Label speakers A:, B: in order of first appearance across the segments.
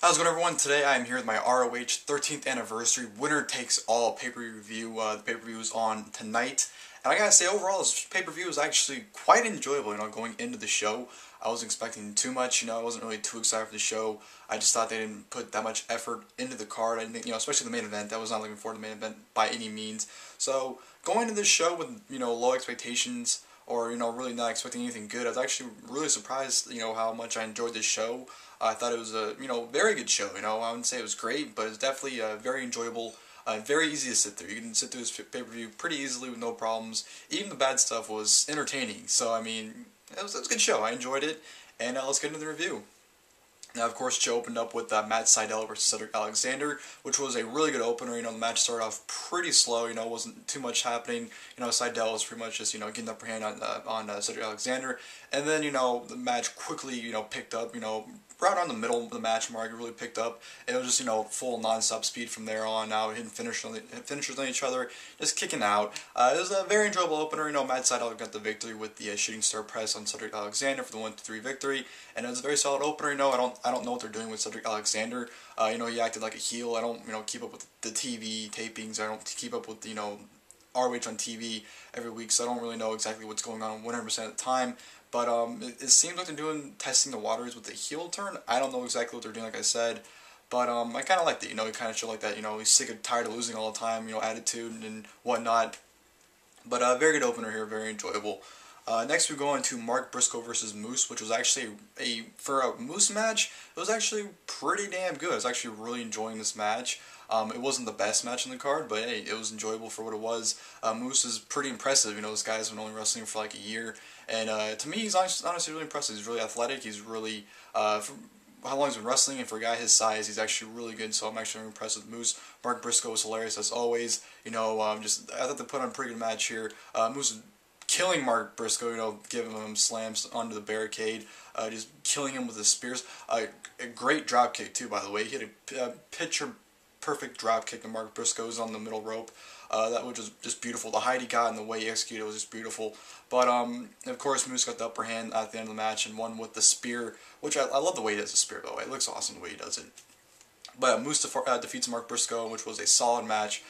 A: How's it going, everyone? Today I am here with my ROH 13th anniversary winner takes all pay-per-view review. The pay-per-view is on tonight, and I gotta say, overall, this pay-per-view was actually quite enjoyable. Going into the show, I wasn't expecting too much. I wasn't really too excited for the show. I just thought they didn't put that much effort into the card. I think, especially the main event. I was not looking forward to the main event by any means. So going into this show with low expectations, or really not expecting anything good, I was actually really surprised how much I enjoyed this show. I thought it was a very good show. I wouldn't say it was great, but it's definitely very enjoyable, very easy to sit through. You can sit through this pay-per-view pretty easily with no problems. Even the bad stuff was entertaining. So I mean, it was a good show. I enjoyed it, and let's get into the review. Now, of course, Joe opened up with Matt Sydal versus Cedric Alexander, which was a really good opener. The match started off pretty slow. Wasn't too much happening. Sydal was pretty much just getting the upper hand on Cedric Alexander, and then the match quickly picked up. Right around the middle of the match mark, it really picked up. And it was just full non-stop speed from there on out, hitting finishers on each other, just kicking out. It was a very enjoyable opener. Matt Sydal got the victory with the shooting star press on Cedric Alexander for the 1-3 victory, and it was a very solid opener. I don't know what they're doing with Cedric Alexander. He acted like a heel. I don't keep up with the TV tapings. I don't keep up with ROH on TV every week, so I don't really know exactly what's going on 100% of the time. But it seems like they're testing the waters with the heel turn. I don't know exactly what they're doing, like I said, but I kind of liked it. He kind of showed like that. He's sick and tired of losing all the time. Attitude and whatnot. But very good opener here, very enjoyable. Next we go into Mark Briscoe versus Moose, which was actually for a Moose match, it was actually pretty damn good. I was actually really enjoying this match. It wasn't the best match in the card, but hey, it was enjoyable for what it was. Moose is pretty impressive. This guy's been only wrestling for like a year, and to me, he's honestly really impressive. He's really athletic. He's really, for how long he's been wrestling, and for a guy his size, he's actually really good. So I'm actually really impressed with Moose. Mark Briscoe was hilarious as always. I thought they put on a pretty good match here. Moose killing Mark Briscoe, giving him slams onto the barricade, just killing him with his spears. A great drop kick too, by the way. He hit a picture-perfect drop kick, and Mark Briscoe's on the middle rope. That was just beautiful. The height he got and the way he executed was just beautiful. But of course, Moose got the upper hand at the end of the match and won with the spear, which I love the way he does the spear, by the way. It looks awesome the way he does it. But Moose defeats Mark Briscoe, which was a solid match,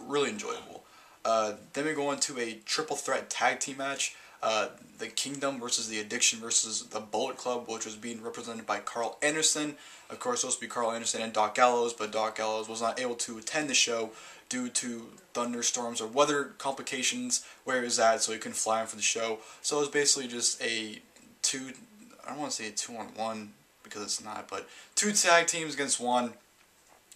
A: really enjoyable. Then we go into a triple threat tag team match. The Kingdom versus the Addiction versus the Bullet Club, which was being represented by Carl Anderson. Of course, supposed to be Carl Anderson and Doc Gallows, but Doc Gallows was not able to attend the show due to thunderstorms or weather complications where he was at, so he couldn't fly in for the show. So it was basically just I don't want to say a 2-on-1 because it's not, but two tag teams against one.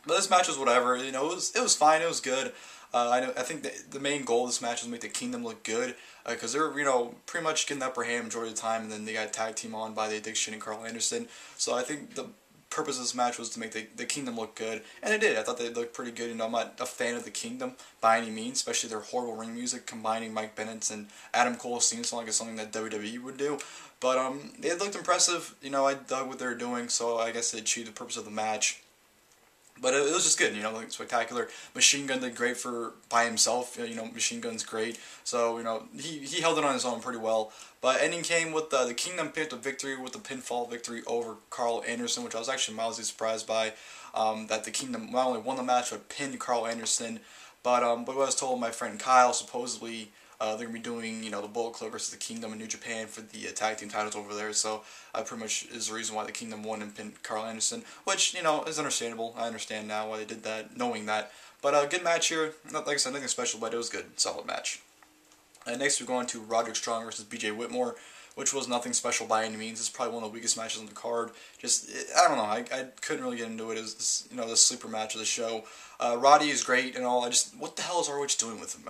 A: But this match was whatever. It was fine. It was good. I think the main goal of this match was to make the Kingdom look good, because they're pretty much getting the upper hand majority of the time, and then they got tag team on by the Addiction and Carl Anderson. So I think the purpose of this match was to make the Kingdom look good, and it did. I thought they looked pretty good. I'm not a fan of the Kingdom by any means, especially their horrible ring music combining Mike Bennett's and Adam Cole's theme song like it's something that WWE would do. But it looked impressive. I dug what they were doing, so I guess they achieved the purpose of the match. But it was just good, like spectacular. Machine Gun did great by himself. Machine Gun's great. So, he held it on his own pretty well. But ending came with the Kingdom picked up victory with the pinfall victory over Carl Anderson, which I was actually mildly surprised by. That the Kingdom not only won the match, but pinned Carl Anderson. But what I was told by my friend Kyle, supposedly they're going to be doing, the Bullet Club versus the Kingdom in New Japan for the tag team titles over there. So pretty much is the reason why the Kingdom won and pinned Carl Anderson, which, is understandable. I understand now why they did that, knowing that. But good match here. Not, like I said, nothing special, but it was good. Solid match. Next we're going to Roderick Strong versus BJ Whitmore, which was nothing special by any means. It's probably one of the weakest matches on the card. I don't know. I couldn't really get into it. It was, the sleeper match of the show. Roddy is great and all. What the hell is ROH doing with him?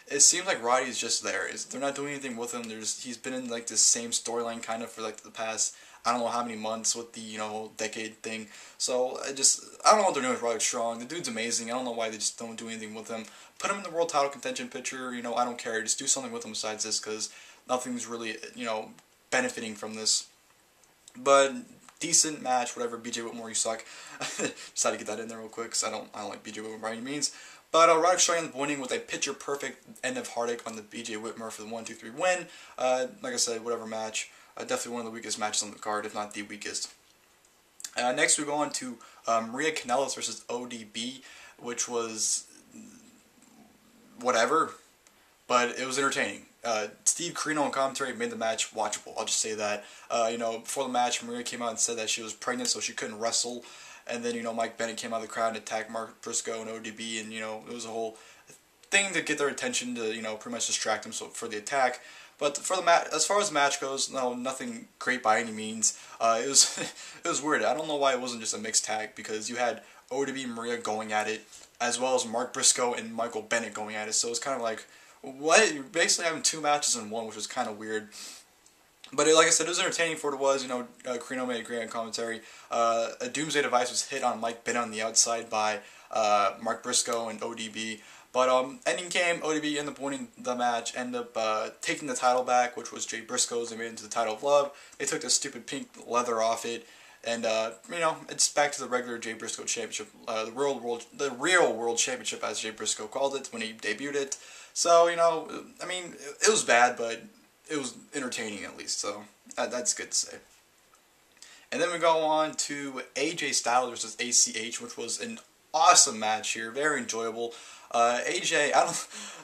A: It seems like Roddy's just there. They're not doing anything with him. He's been in like this same storyline kind of for like the past, I don't know how many months with the whole decade thing. So I don't know what they're doing with Roderick Strong. The dude's amazing. I don't know why they just don't do anything with him. Put him in the world title contention picture. I don't care. Just do something with him besides this, because nothing's really benefiting from this. But decent match, whatever. BJ Whitmore, you suck. Decided to get that in there real quick because I don't like BJ Whitmore by any means. But Roderick Strong winning with a picture-perfect end of heartache on the BJ Whitmer for the 1-2-3 win. Like I said, whatever match. Definitely one of the weakest matches on the card, if not the weakest. Next we go on to Maria Kanellis versus ODB, which was whatever, but it was entertaining. Steve Corino on commentary made the match watchable. I'll just say that. Before the match, Maria came out and said that she was pregnant, so she couldn't wrestle. And then, Mike Bennett came out of the crowd and attacked Mark Briscoe and ODB, and, it was a whole thing to get their attention to, pretty much distract them for the attack. But for the match, as far as the match goes, no, nothing great by any means. It was it was weird. I don't know why it wasn't just a mixed tag, because you had ODB and Maria going at it, as well as Mark Briscoe and Michael Bennett going at it. So it's kind of like, what? You're basically having two matches in one, which was kind of weird. But like I said, it was entertaining for what it was. Corino made a great commentary. A Doomsday device was hit on Mike Bennett on the outside by Mark Briscoe and ODB. But ending came, ODB ended up winning the match, ended up taking the title back, which was Jay Briscoe's. They made it into the title of love. They took the stupid pink leather off it, and it's back to the regular Jay Briscoe Championship, the real world championship, as Jay Briscoe called it when he debuted it. So it was bad, but it was entertaining at least. So that's good to say. And then we go on to AJ Styles versus ACH, which was an awesome match here, very enjoyable. AJ,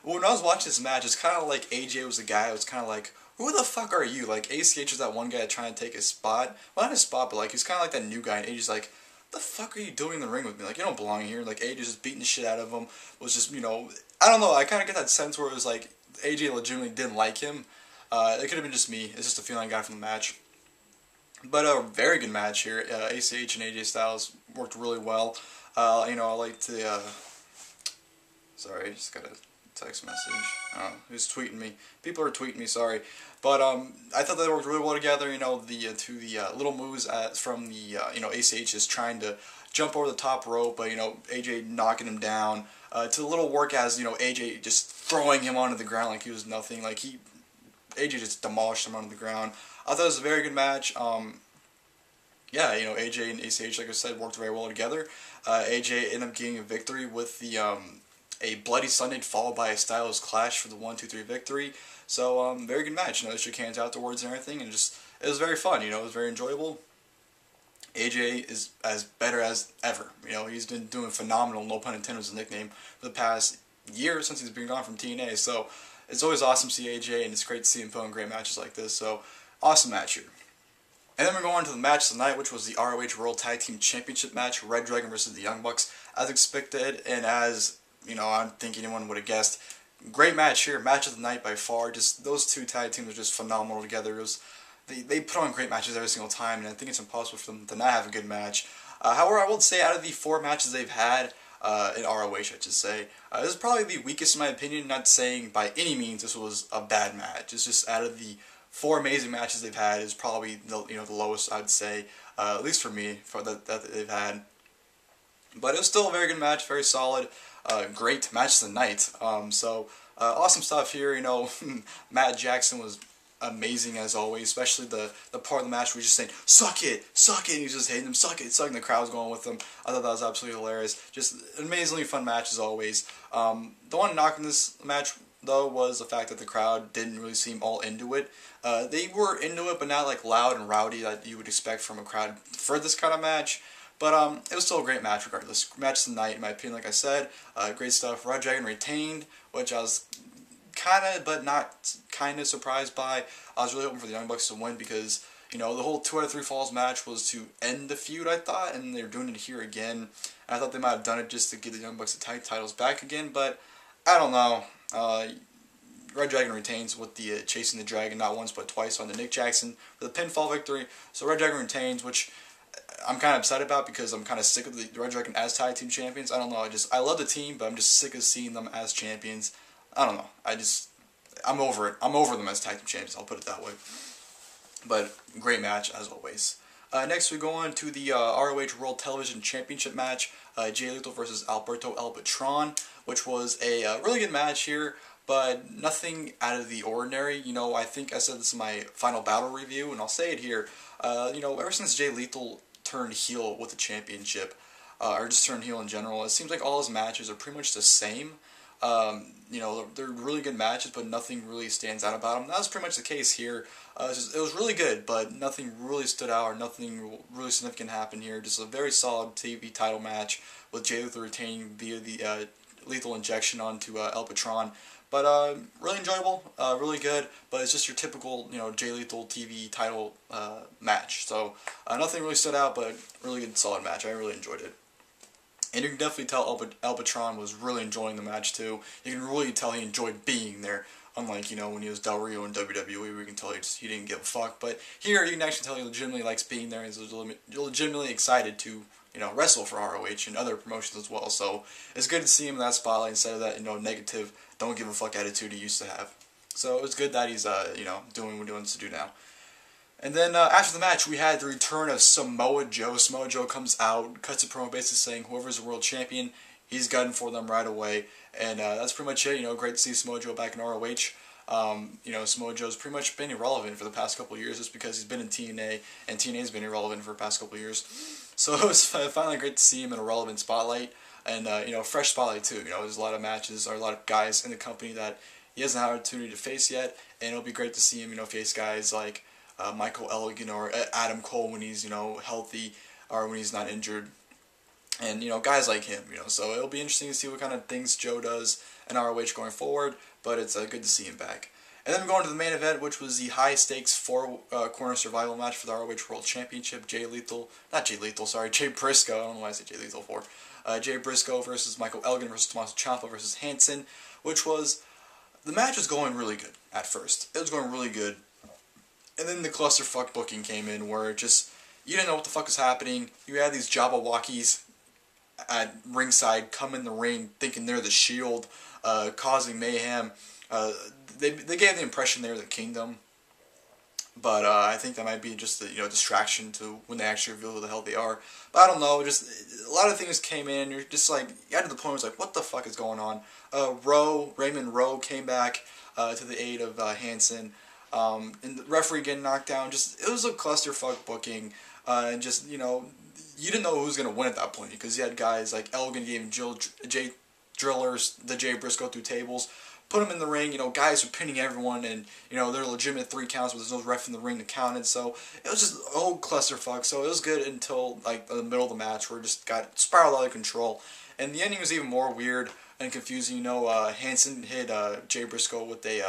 A: when I was watching this match, it's kind of like AJ was the guy. It was kind of like, who the fuck are you? Like, ACH was that one guy trying to take his spot. Well, not his spot, but like, he's kind of like that new guy. And AJ's like, what the fuck are you doing in the ring with me? Like, you don't belong here. Like, AJ just beating the shit out of him. Was just, I don't know. I kind of get that sense where it was like, AJ legitimately didn't like him. It could have been just me. It's just a feeling I got from the match. But a very good match here. ACH and AJ Styles worked really well. I like to, sorry, I just got a text message. Who's tweeting me? People are tweeting me, sorry. But I thought they worked really well together. The little moves from the ACH is trying to jump over the top rope, but AJ knocking him down. To the little work as AJ just throwing him onto the ground like he was nothing. Like AJ just demolished him onto the ground. I thought it was a very good match. AJ and ACH, like I said, worked very well together. AJ ended up getting a victory with the a Bloody Sunday followed by a Styles Clash for the 1-2-3 victory. So very good match. They shook hands afterwards and everything, and it was very fun. It was very enjoyable. AJ is as better as ever. He's been doing phenomenal. No pun intended was his nickname for the past year since he's been gone from TNA. So it's always awesome to see AJ, and it's great to see him put on great matches like this. So awesome match here. And then we're going on to the match tonight, which was the ROH World Tag Team Championship match, reDRagon versus the Young Bucks, as expected, and as I don't think anyone would have guessed. Great match here, match of the night by far. Just those two tag teams are just phenomenal together. They put on great matches every single time, and I think it's impossible for them to not have a good match. However, I would say out of the 4 matches they've had in ROH, I should say, this is probably the weakest in my opinion. Not saying by any means this was a bad match. It's just out of the 4 amazing matches they've had is probably the lowest, I'd say, at least for me, that they've had. But it was still a very good match, very solid, great match of the night. Awesome stuff here. Matt Jackson was amazing as always, especially the part of the match where he's just saying, suck it, and he's just hating him, suck it, and the crowd's going with him. I thought that was absolutely hilarious. Just an amazingly fun match as always. The one knock in this match, though, was the fact that the crowd didn't really seem all into it. They were into it, but not like loud and rowdy that you would expect from a crowd for this kind of match. But it was still a great match regardless. Match of the night, in my opinion, like I said. Great stuff. reDRagon retained, which I was kind of, but not kind of surprised by. I was really hoping for the Young Bucks to win because, the whole 2 out of 3 falls match was to end the feud, I thought, and they're doing it here again. And I thought they might have done it just to give the Young Bucks the tag titles back again, but I don't know. reDRagon retains with the Chasing the Dragon, not once but twice on the Nick Jackson for the pinfall victory. So reDRagon retains, which I'm kind of upset about because I'm kind of sick of the reDRagon as tag team champions. I don't know. I love the team, but I'm just sick of seeing them as champions. I don't know. I'm over it. I'm over them as tag team champions. I'll put it that way. But great match as always. Next we go on to the ROH World Television Championship match, Jay Lethal versus Alberto El Patrón, which was a really good match here, but nothing out of the ordinary. I think I said this in my final battle review, and I'll say it here. Ever since Jay Lethal turned heel with the championship, or just turned heel in general, it seems like all his matches are pretty much the same. You know, they're really good matches, but nothing really stands out about them. That was pretty much the case here. It was really good, but nothing really stood out, or nothing really significant happened here. Just a very solid TV title match with Jay Lethal retaining via the lethal injection onto El Patrón. But really enjoyable, really good, but it's just your typical, you know, Jay Lethal TV title match. So nothing really stood out, but really good, solid match. I really enjoyed it. And you can definitely tell El Patrón was really enjoying the match too. You can really tell he enjoyed being there. Unlike, you know, when he was Del Rio in WWE, where you can tell he didn't give a fuck. But here, you can actually tell he legitimately likes being there, and he's legitimately excited to, you know, wrestle for ROH and other promotions as well. So it's good to see him in that spotlight instead of that, you know, negative, don't give a fuck attitude he used to have. So it was good that he's, you know, doing what he wants to do now. And then after the match, we had the return of Samoa Joe. Samoa Joe comes out, cuts a promo basically saying whoever's the world champion, he's gunning for them right away. And that's pretty much it. You know, great to see Samoa Joe back in ROH. You know, Samoa Joe's pretty much been irrelevant for the past couple of years just because he's been in TNA, and TNA's been irrelevant for the past couple of years. So it was finally great to see him in a relevant spotlight, and you know, fresh spotlight too. You know, there's a lot of matches, or a lot of guys in the company that he hasn't had an opportunity to face yet, and it'll be great to see him, you know, face guys like Michael Elgin or Adam Cole when he's, you know, healthy or when he's not injured, and you know, guys like him. You know, so it'll be interesting to see what kind of things Joe does in ROH going forward. But it's good to see him back. And then we go on to the main event, which was the high-stakes four-corner survival match for the ROH World Championship. Jay Briscoe, I don't know why I said Jay Lethal for. Jay Briscoe versus Michael Elgin versus Tommaso Ciampa versus Hanson, which was, the match was going really good at first. It was going really good. And then the clusterfuck booking came in where it just, you didn't know what the fuck was happening. You had these Jabberwockies at ringside come in the ring thinking they're the Shield, causing mayhem. They gave the impression they were the Kingdom, but I think that might be just a, you know, distraction to when they actually reveal who the hell they are. But I don't know, just a lot of things came in. You're just like, you got to the point where it's like, what the fuck is going on? Raymond Rowe came back to the aid of Hanson, and the referee getting knocked down. Just, it was a clusterfuck booking, and just, you know, you didn't know who was going to win at that point because you had guys like Elgin giving Jay Drillers the Jay Briscoe through tables. Put them in the ring, you know, guys are pinning everyone, and, you know, they're legitimate 3 counts, but there's no ref in the ring to count it, so it was just a whole clusterfuck. So it was good until, like, the middle of the match where it just got spiraled out of control. And the ending was even more weird and confusing. You know, Hanson hit Jay Briscoe with a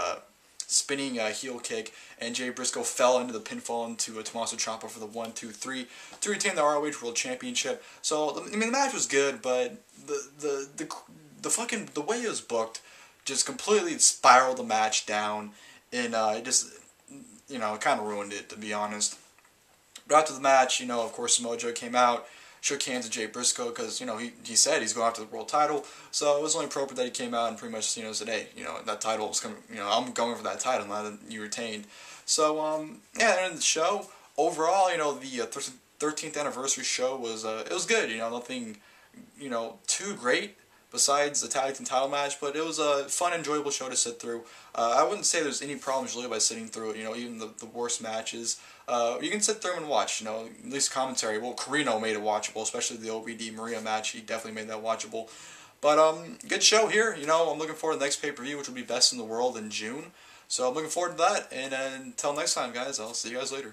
A: spinning heel kick, and Jay Briscoe fell into the pinfall into Tommaso Ciampa for the 1-2-3 to retain the ROH World Championship. So, I mean, the match was good, but the way it was booked just completely spiraled the match down, and it just, you know, kind of ruined it, to be honest. But after the match, you know, of course, Samoa Joe came out, shook hands with Jay Briscoe, because, you know, he said he's going after the world title, so it was only appropriate that he came out and pretty much, you know, said, hey, you know, that title is coming, you know, I'm going for that title now that you retained. So, yeah, and the show, overall, you know, the 13th anniversary show was, it was good, you know, nothing, you know, too great, besides the tag team title match, but it was a fun, enjoyable show to sit through. I wouldn't say there's any problems really by sitting through it, you know, even the worst matches. You can sit through them and watch, you know, at least commentary. Well, Carino made it watchable, especially the OBD Maria match. He definitely made that watchable. But, good show here, you know, I'm looking forward to the next pay-per-view, which will be Best in the World in June. So I'm looking forward to that, and until next time, guys, I'll see you guys later.